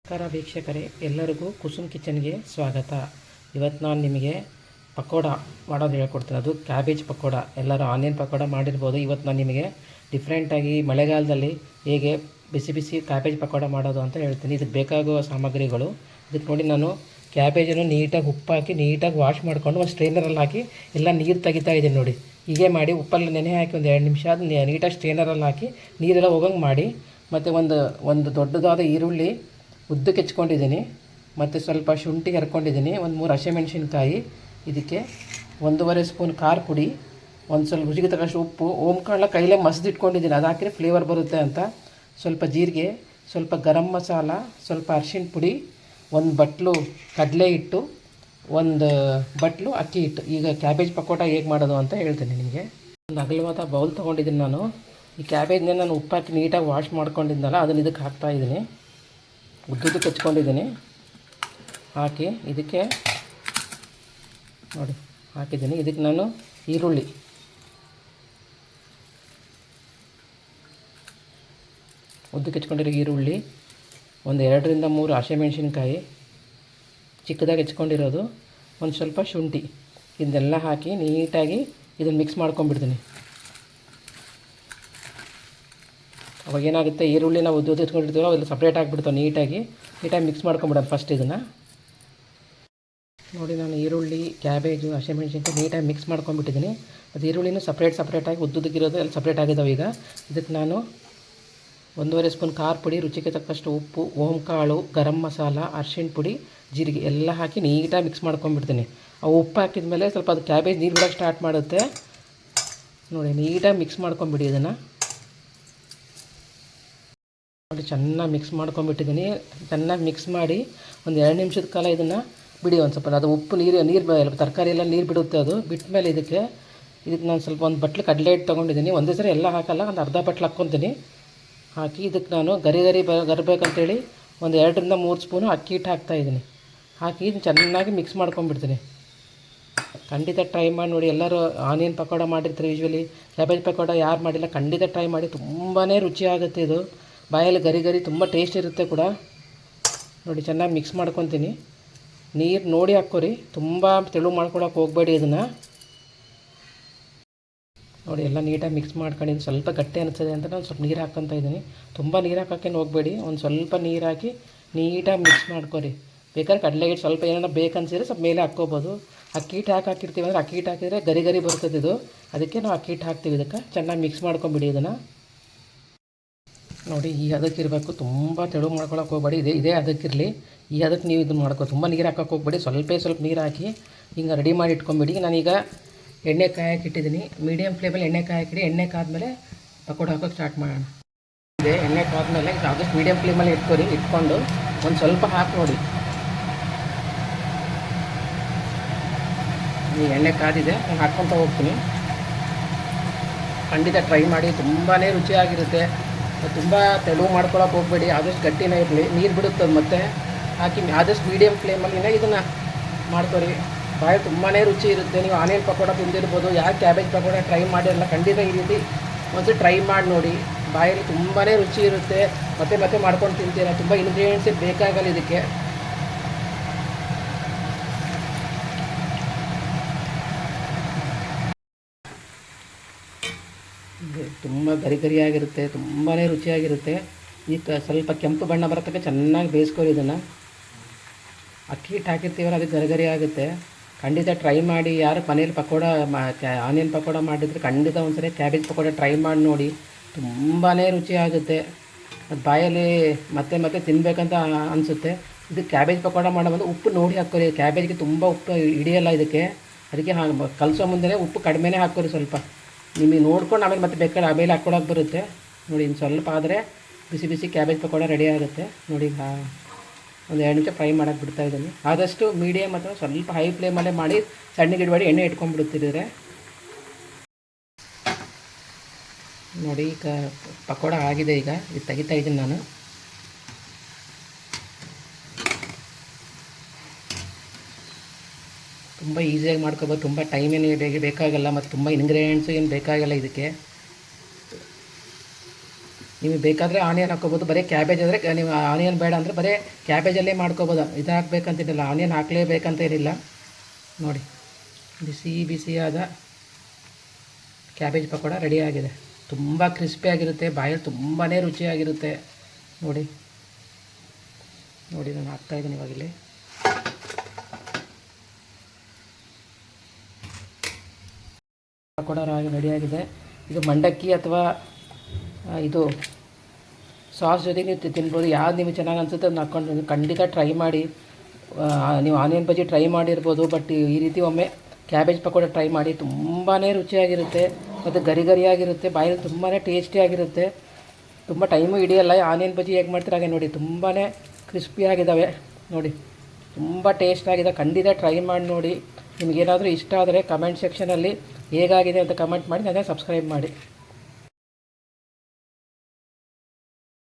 ನಮಸ್ಕಾರ ವೀಕ್ಷಕರೇ, ಎಲ್ಲರಿಗೂ ಕುಸುಮ್ ಕಿಚನ್ಗೆ ಸ್ವಾಗತ. ಇವತ್ತು ನಾನು ನಿಮಗೆ ಪಕೋಡ ಮಾಡೋದು ಹೇಳ್ಕೊಡ್ತೀನಿ. ಅದು ಕ್ಯಾಬೇಜ್ ಪಕೋಡ. ಎಲ್ಲರೂ ಆನಿಯನ್ ಪಕೋಡ ಮಾಡಿರ್ಬೋದು. ಇವತ್ತು ನಾನು ನಿಮಗೆ ಡಿಫ್ರೆಂಟಾಗಿ ಮಳೆಗಾಲದಲ್ಲಿ ಹೇಗೆ ಬಿಸಿ ಬಿಸಿ ಕ್ಯಾಬೇಜ್ ಪಕೋಡ ಮಾಡೋದು ಅಂತ ಹೇಳ್ತೀನಿ. ಇದಕ್ಕೆ ಬೇಕಾಗುವ ಸಾಮಗ್ರಿಗಳು ಇದಕ್ಕೆ ನೋಡಿ, ನಾನು ಕ್ಯಾಬೇಜನ್ನು ನೀಟಾಗಿ ಉಪ್ಪು ಹಾಕಿ ನೀಟಾಗಿ ವಾಶ್ ಮಾಡಿಕೊಂಡು ಒಂದು ಸ್ಟ್ರೈನರಲ್ಲಿ ಹಾಕಿ ಎಲ್ಲ ನೀರು ತೆಗಿತಾ ಇದ್ದೀನಿ ನೋಡಿ. ಹೀಗೆ ಮಾಡಿ ಉಪ್ಪಲ್ಲಿ ನೆನೆ ಹಾಕಿ ಒಂದು 2 ನಿಮಿಷ ಅದು ನೀಟಾಗಿ ಸ್ಟ್ರೈನರಲ್ಲಿ ಹಾಕಿ ನೀರೆಲ್ಲ ಹೋಗಂಗೆ ಮಾಡಿ, ಮತ್ತು ಒಂದು ದೊಡ್ಡದಾದ ಈರುಳ್ಳಿ ಉದ್ದಕ್ಕೆ ಹೆಚ್ಕೊಂಡಿದ್ದೀನಿ, ಮತ್ತು ಸ್ವಲ್ಪ ಶುಂಠಿ ಹರ್ಕೊಂಡಿದ್ದೀನಿ, ಒಂದು 3 ಹಸಿಮೆಣ್ಸಿನ್ಕಾಯಿ, ಇದಕ್ಕೆ 1.5 ಸ್ಪೂನ್ ಖಾರ ಪುಡಿ, ಒಂದು ಸ್ವಲ್ಪ ರುಚಿಗೆ ತಕ್ಕಷ್ಟು ಉಪ್ಪು, ಓಂಕಾಳ ಕೈಲೇ ಮಸ್ದಿಟ್ಕೊಂಡಿದ್ದೀನಿ, ಅದು ಹಾಕಿದ್ರೆ ಫ್ಲೇವರ್ ಬರುತ್ತೆ ಅಂತ, ಸ್ವಲ್ಪ ಜೀರಿಗೆ, ಸ್ವಲ್ಪ ಗರಂ ಮಸಾಲ, ಸ್ವಲ್ಪ ಅರಿಶಿಣ ಪುಡಿ, ಒಂದು ಬಟ್ಲು ಕಡಲೆ ಹಿಟ್ಟು, ಒಂದು ಬಟ್ಲು ಅಕ್ಕಿ ಹಿಟ್ಟು. ಈಗ ಕ್ಯಾಬೇಜ್ ಪಕೋಡ ಹೇಗೆ ಮಾಡೋದು ಅಂತ ಹೇಳ್ತೀನಿ ನಿಮಗೆ. ಒಂದು ಅಗಲವಾದ ಬೌಲ್ ತೊಗೊಂಡಿದ್ದೀನಿ ನಾನು. ಈ ಕ್ಯಾಬೇಜ್ನ ನಾನು ಉಪ್ಪು ಹಾಕಿ ನೀಟಾಗಿ ವಾಶ್ ಮಾಡ್ಕೊಂಡಿದ್ದಲ್ಲ, ಅದನ್ನು ಇದಕ್ಕೆ ಹಾಕ್ತಾಯಿದ್ದೀನಿ. ಉದ್ದುದ್ದಕ್ಕೆ ಹಚ್ಕೊಂಡಿದ್ದೀನಿ. ಹಾಕಿ ಇದಕ್ಕೆ ನೋಡಿ ಹಾಕಿದ್ದೀನಿ. ಇದಕ್ಕೆ ನಾನು ಈರುಳ್ಳಿ ಉದ್ದಕ್ಕೆ ಹೆಚ್ಕೊಂಡಿರೋ ಈರುಳ್ಳಿ, ಒಂದು 2ರಿಂದ 3 ಹಸಿಮೆಣ್ಸಿನ್ಕಾಯಿ ಚಿಕ್ಕದಾಗಿ ಹೆಚ್ಕೊಂಡಿರೋದು, ಒಂದು ಸ್ವಲ್ಪ ಶುಂಠಿ, ಇದನ್ನೆಲ್ಲ ಹಾಕಿ ನೀಟಾಗಿ ಇದನ್ನು ಮಿಕ್ಸ್ ಮಾಡ್ಕೊಂಡ್ಬಿಡ್ತೀನಿ. ಅವಾಗ ಏನಾಗುತ್ತೆ, ಈರುಳ್ಳಿ ನಾವು ಉದ್ದು ಎತ್ಕೊಂಡಿರ್ತೀವೋ ಅವೆಲ್ಲ ಸಪ್ರೇಟ್ ಆಗಿಬಿಡ್ತಾವೆ. ನೀಟಾಗಿ ಮಿಕ್ಸ್ ಮಾಡ್ಕೊಂಬಿಡೋದು ಫಸ್ಟ್ ಇದನ್ನು. ನೋಡಿ, ನಾನು ಈರುಳ್ಳಿ, ಕ್ಯಾಬೇಜು, ಹಸಿಮೆಣ್ಸಿನ್ಕಾಯಿ ನೀಟಾಗಿ ಮಿಕ್ಸ್ ಮಾಡ್ಕೊಂಡ್ಬಿಟ್ಟಿದ್ದೀನಿ. ಅದು ಈರುಳ್ಳಿನೂ ಸಪ್ರೇಟಾಗಿ ಉದ್ದುದಕ್ಕಿರೋದು ಎಲ್ಲ ಸಪ್ರೇಟ್ ಆಗಿದ್ದಾವೆ. ಈಗ ಇದಕ್ಕೆ ನಾನು 1.5 ಸ್ಪೂನ್ ಖಾರ ಪುಡಿ, ರುಚಿಗೆ ತಕ್ಕಷ್ಟು ಉಪ್ಪು, ಓಂಕಾಳು, ಗರಂ ಮಸಾಲ, ಅರಿಶಿಣ ಪುಡಿ, ಜೀರಿಗೆ ಎಲ್ಲ ಹಾಕಿ ನೀಟಾಗಿ ಮಿಕ್ಸ್ ಮಾಡ್ಕೊಂಡ್ಬಿಡ್ತೀನಿ. ಆ ಉಪ್ಪು ಹಾಕಿದ ಮೇಲೆ ಸ್ವಲ್ಪ ಅದು ಕ್ಯಾಬೇಜ್ ನೀರು ಬಿಡೋಕ್ಕೆ ಸ್ಟಾರ್ಟ್ ಮಾಡುತ್ತೆ ನೋಡಿ. ನೀಟಾಗಿ ಮಿಕ್ಸ್ ಮಾಡ್ಕೊಂಬಿಡಿ ಇದನ್ನು ನೋಡಿ. ಚೆನ್ನಾಗಿ ಮಿಕ್ಸ್ ಮಾಡ್ಕೊಂಬಿಟ್ಟಿದ್ದೀನಿ. ಚೆನ್ನಾಗಿ ಮಿಕ್ಸ್ ಮಾಡಿ ಒಂದು 2 ನಿಮಿಷದ ಕಾಲ ಇದನ್ನು ಬಿಡಿ. ಒಂದು ಸ್ವಲ್ಪ ಅದು ಉಪ್ಪು ನೀರು ತರಕಾರಿ ಎಲ್ಲ ನೀರು ಬಿಡುತ್ತೆ. ಅದು ಬಿಟ್ಟ ಮೇಲೆ ಇದಕ್ಕೆ ನಾನು ಸ್ವಲ್ಪ ಒಂದು ಬಟ್ಲು ಕಡಲೆ ಹಿಟ್ಟು ತೊಗೊಂಡಿದ್ದೀನಿ. ಒಂದೇ ಸರಿ ಎಲ್ಲ ಹಾಕಲ್ಲ, ಒಂದು ಅರ್ಧ ಬಟ್ಲು ಹಾಕ್ಕೊತೀನಿ. ಹಾಕಿ ಇದಕ್ಕೆ ನಾನು ಗರಿಬೇಕಂತೇಳಿ ಒಂದು 2ರಿಂದ 3 ಸ್ಪೂನು ಅಕ್ಕಿ ಹಿಟ್ಟು ಹಾಕ್ತಾಯಿದ್ದೀನಿ. ಹಾಕಿ ಇದನ್ನು ಚೆನ್ನಾಗಿ ಮಿಕ್ಸ್ ಮಾಡ್ಕೊಂಬಿಡ್ತೀನಿ. ಖಂಡಿತ ಟ್ರೈ ಮಾಡಿ ನೋಡಿ. ಎಲ್ಲರೂ ಆನಿಯನ್ ಪಕೋಡ ಮಾಡಿರ್ತಾರೆ ಯೂಶ್ವಲಿ. ಕ್ಯಾಬೇಜ್ ಪಕೋಡ ಯಾರು ಮಾಡಿಲ್ಲ, ಖಂಡಿತ ಟ್ರೈ ಮಾಡಿ. ತುಂಬಾ ರುಚಿಯಾಗುತ್ತೆ ಇದು. ಬಾಯಲ್ಲಿ ಗರಿ ತುಂಬ ಟೇಸ್ಟ್ ಇರುತ್ತೆ ಕೂಡ ನೋಡಿ. ಚೆನ್ನಾಗಿ ಮಿಕ್ಸ್ ಮಾಡ್ಕೊತೀನಿ. ನೀರು ನೋಡಿ ಹಾಕ್ಕೊರಿ, ತುಂಬ ತೆಳು ಮಾಡ್ಕೊಳಕ್ಕೆ ಹೋಗಬೇಡಿ ಇದನ್ನು ನೋಡಿ. ಎಲ್ಲ ನೀಟಾಗಿ ಮಿಕ್ಸ್ ಮಾಡ್ಕೊಂಡಿದ್ದು ಸ್ವಲ್ಪ ಗಟ್ಟಿ ಅನಿಸ್ತದೆ ಅಂತ ನಾನು ಸ್ವಲ್ಪ ನೀರು ಹಾಕ್ಕೊತಾ ಇದ್ದೀನಿ. ತುಂಬ ನೀರು ಹಾಕೋಕ್ಕೇನು ಹೋಗಬೇಡಿ, ಒಂದು ಸ್ವಲ್ಪ ನೀರು ಹಾಕಿ ನೀಟಾಗಿ ಮಿಕ್ಸ್ ಮಾಡ್ಕೊರಿ. ಬೇಕಾದ್ರೆ ಕಡಲೆ ಹಿಟ್ಟು ಸ್ವಲ್ಪ ಏನಾರ ಬೇಕನ್ಸಿದ್ರೆ ಸ್ವಲ್ಪ ಮೇಲೆ ಹಾಕ್ಕೋಬೋದು. ಅಕ್ಕಿ ಹಿಟ್ಟು ಹಾಕಿರ್ತೀವಿ ಅಂದರೆ ಅಕ್ಕಿ ಹಿಟ್ಟು ಹಾಕಿದರೆ ಗರಿ ಬರ್ತದೆ ಇದು. ಅದಕ್ಕೆ ನಾವು ಅಕ್ಕಿ ಹಿಟ್ಟು ಹಾಕ್ತೀವಿ. ಇದಕ್ಕೆ ಚೆನ್ನಾಗಿ ಮಿಕ್ಸ್ ಮಾಡ್ಕೊಂಬಿಡಿ ಇದನ್ನು ನೋಡಿ. ಈ ಅದಕ್ಕಿರಬೇಕು, ತುಂಬ ತೆಳು ಮಾಡ್ಕೊಳಕ್ಕೆ ಹೋಗಬೇಡಿ. ಇದೇ ಅದಕ್ಕಿರಲಿ. ಈ ಅದಕ್ಕೆ ನೀವು ಇದನ್ನು ಮಾಡ್ಕೊ, ತುಂಬ ನೀರು ಹಾಕೋಕ್ಕೆ ಹೋಗ್ಬೇಡಿ. ಸ್ವಲ್ಪ ನೀರು ಹಾಕಿ ಹಿಂಗೆ ರೆಡಿ ಮಾಡಿ ಇಟ್ಕೊಂಬಿಡಿ. ನಾನೀಗ ಎಣ್ಣೆ ಕಾಯಕ್ಕೆ ಇಟ್ಟಿದ್ದೀನಿ. ಮೀಡಿಯಮ್ ಫ್ಲೇಮಲ್ಲಿ ಎಣ್ಣೆ ಕಾಯಕ್ಕಿಡಿ. ಎಣ್ಣೆ ಕಾದ್ಮೇಲೆ ಪಕೋಡ ಹಾಕೋಕ್ಕೆ ಸ್ಟಾರ್ಟ್ ಮಾಡೋಣ. ಇದೆ ಎಣ್ಣೆ ಕಾದ್ಮೇಲೆ ಆದಷ್ಟು ಮೀಡಿಯಮ್ ಫ್ಲೇಮಲ್ಲಿ ಇಟ್ಕೊಂಡು ಒಂದು ಸ್ವಲ್ಪ ಹಾಕಿ ನೋಡಿ. ಈ ಎಣ್ಣೆ ಕಾದಿದೆ, ನಾನು ಹಾಕ್ಕೊತ ಹೋಗ್ತೀನಿ. ಖಂಡಿತ ಟ್ರೈ ಮಾಡಿ, ತುಂಬಾ ರುಚಿಯಾಗಿರುತ್ತೆ. ತುಂಬ ತೆಳು ಮಾಡ್ಕೊಳಕ್ಕೆ ಹೋಗಬೇಡಿ, ಆದಷ್ಟು ಗಟ್ಟಿನೇ ಇರಲಿ. ನೀರು ಬಿಡುತ್ತದೆ ಮತ್ತೆ ಹಾಕಿ ಆದಷ್ಟು ಮೀಡಿಯಮ್ ಫ್ಲೇಮಲ್ಲಿನೇ ಇದನ್ನು ಮಾಡ್ಕೊರಿ. ಬಾಯಿ ತುಂಬಾ ರುಚಿ ಇರುತ್ತೆ. ನೀವು ಆನಿಯನ್ ಪಕೋಡ ತಿಂದಿರ್ಬೋದು. ಯಾರು ಕ್ಯಾಬೇಜ್ ಪಕೋಡ ಟ್ರೈ ಮಾಡಿರಲ್ಲ, ಖಂಡಿತ ಈ ರೀತಿ ಒಂದು ಟ್ರೈ ಮಾಡಿ ನೋಡಿ. ಬಾಯಲ್ಲಿ ತುಂಬಾ ರುಚಿ ಇರುತ್ತೆ. ಮತ್ತೆ ಮಾಡ್ಕೊಂಡು ತಿಂತೀರ. ತುಂಬ ಇಂಗ್ರೀಡಿಯೆಂಟ್ಸೇ ಬೇಕಾಗಲ್ಲ ಇದಕ್ಕೆ. ತುಂಬ ಗರಿಯಾಗಿರುತ್ತೆ, ತುಂಬಾ ರುಚಿಯಾಗಿರುತ್ತೆ. ಈಗ ಸ್ವಲ್ಪ ಕೆಂಪು ಬಣ್ಣ ಬರೋತಕ್ಕ ಚೆನ್ನಾಗಿ ಬೇಯಿಸ್ಕೊರಿ ಇದನ್ನು. ಅಕ್ಕಿ ಹಿಟ್ಟು ಹಾಕಿರ್ತೀವಲ್ಲ, ಅದು ಗರಿ ಆಗುತ್ತೆ. ಖಂಡಿತ ಟ್ರೈ ಮಾಡಿ. ಯಾರು ಮನೇಲಿ ಪಕೋಡ ಆನಿಯನ್ ಪಕೋಡ ಮಾಡಿದರೆ ಖಂಡಿತ ಒಂದ್ಸರಿ ಕ್ಯಾಬೇಜ್ ಪಕೋಡ ಟ್ರೈ ಮಾಡಿ ನೋಡಿ. ತುಂಬಾ ರುಚಿಯಾಗುತ್ತೆ. ಅದು ಬಾಯಲ್ಲಿ ಮತ್ತೆ ತಿನ್ನಬೇಕಂತ ಅನಿಸುತ್ತೆ. ಇದು ಕ್ಯಾಬೇಜ್ ಪಕೋಡ ಮಾಡೋ ಬಂದು ಉಪ್ಪು ನೋಡಿ ಹಾಕ್ಕೊರಿ. ಕ್ಯಾಬೇಜ್ಗೆ ತುಂಬ ಉಪ್ಪು ಹಿಡಿಯಲ್ಲ ಇದಕ್ಕೆ. ಅದಕ್ಕೆ ಕಲಸೋ ಮುಂದೆ ಉಪ್ಪು ಕಡಿಮೆನೇ ಹಾಕ್ಕೊರಿ ಸ್ವಲ್ಪ. ನಿಮಗೆ ನೋಡ್ಕೊಂಡು ಆಮೇಲೆ ಮತ್ತೆ ಬೇಕಾದ್ರೆ ಆಮೇಲೆ ಹಾಕ್ಕೊಳಕ್ಕೆ ಬರುತ್ತೆ ನೋಡಿ. ಇನ್ನು ಸ್ವಲ್ಪ ಆದರೆ ಬಿಸಿ ಕ್ಯಾಬೇಜ್ ಪಕೋಡ ರೆಡಿ ಆಗುತ್ತೆ ನೋಡಿ. ಒಂದು 2 ನಿಮಿಷ ಫ್ರೈ ಮಾಡೋಕ್ಕೆ ಬಿಡ್ತಾಯಿದ್ದೀನಿ. ಆದಷ್ಟು ಮೀಡಿಯಮ್ ಅಥವಾ ಸ್ವಲ್ಪ ಹೈ ಫ್ಲೇಮಲ್ಲೇ ಮಾಡಿ, ಸಣ್ಣಗೆ ಇಡಬೇಡಿ, ಎಣ್ಣೆ ಇಟ್ಕೊಂಡ್ಬಿಡುತ್ತಿದ್ರೆ ನೋಡಿ. ಈಗ ಪಕೋಡ ಆಗಿದೆ. ಈಗ ಇದು ತೆಗಿತಾ ಇದ್ದೀನಿ ನಾನು. ತುಂಬ ಈಸಿಯಾಗಿ ಮಾಡ್ಕೊಬೋದು. ತುಂಬ ಟೈಮೇನು ಬೇಕಾಗಲ್ಲ, ಮತ್ತು ತುಂಬ ಇಂಗ್ರೀಡಿಯೆಂಟ್ಸು ಏನು ಬೇಕಾಗಲ್ಲ ಇದಕ್ಕೆ. ನಿಮಗೆ ಬೇಕಾದರೆ ಆನಿಯನ್ ಹಾಕ್ಕೋಬೋದು. ಬರೀ ಕ್ಯಾಬೇಜ್ ಆದರೆ ನೀವು ಆನಿಯನ್ ಬೇಡ ಅಂದರೆ ಬರೀ ಕ್ಯಾಬೇಜಲ್ಲೇ ಮಾಡ್ಕೋಬೋದು. ಇದು ಹಾಕ್ಬೇಕಂತೇನಿಲ್ಲ, ಆನಿಯನ್ ಹಾಕಲೇಬೇಕಂತ ಏನಿಲ್ಲ. ನೋಡಿ, ಬಿಸಿ ಬಿಸಿಯಾದ ಕ್ಯಾಬೇಜ್ ಪಕೋಡ ರೆಡಿಯಾಗಿದೆ. ತುಂಬ ಕ್ರಿಸ್ಪಿಯಾಗಿರುತ್ತೆ, ಬಾಯಲ್ಲಿ ತುಂಬಾ ರುಚಿಯಾಗಿರುತ್ತೆ. ನೋಡಿ ನೋಡಿ ನಾನು ಹಾಕ್ತಾಯಿದ್ದೀನಿ ಇವಾಗಿಲ್ಲಿ. ಪಕೋಡ ರೆಡಿಯಾಗಿದೆ. ಇದು ಮಂಡಕ್ಕಿ ಅಥವಾ ಇದು ಸಾಸ್ ಜೊತೆಗೆ ನೀವು ತಿನ್ಬೋದು. ಯಾವ್ದು ನಿಮಗೆ ಚೆನ್ನಾಗಿ ಅನಿಸುತ್ತೆ ಅದನ್ನ ಹಾಕ್ಕೊಂಡು ಖಂಡಿತ ಟ್ರೈ ಮಾಡಿ. ನೀವು ಆನಿಯನ್ ಬಜ್ಜಿ ಟ್ರೈ ಮಾಡಿರ್ಬೋದು, ಬಟ್ ಈ ರೀತಿ ಒಮ್ಮೆ ಕ್ಯಾಬೇಜ್ ಪಕೋಡ ಟ್ರೈ ಮಾಡಿ. ತುಂಬಾ ರುಚಿಯಾಗಿರುತ್ತೆ ಮತ್ತು ಗರಿ ಗರಿಯಾಗಿರುತ್ತೆ, ಬಾಯಲ್ಲಿ ತುಂಬಾ ಟೇಸ್ಟಿಯಾಗಿರುತ್ತೆ. ತುಂಬ ಟೈಮು ಹಿಡಿಯಲ್ಲ. ಆನಿಯನ್ ಬಜ್ಜಿ ಹೇಗೆ ಮಾಡ್ತಾರೆ ಹಾಗೆ ನೋಡಿ, ತುಂಬಾ ಕ್ರಿಸ್ಪಿಯಾಗಿದ್ದಾವೆ ನೋಡಿ, ತುಂಬ ಟೇಸ್ಟಾಗಿದೆ. ಖಂಡಿತ ಟ್ರೈ ಮಾಡಿ ನೋಡಿ. ನಿಮಗೇನಾದರೂ ಇಷ್ಟ ಆದರೆ ಕಮೆಂಟ್ ಸೆಕ್ಷನಲ್ಲಿ ಹೇಗಾಗಿದೆ ಅಂತ ಕಮೆಂಟ್ ಮಾಡಿ, ನನಗೆ ಸಬ್ಸ್ಕ್ರೈಬ್ ಮಾಡಿ.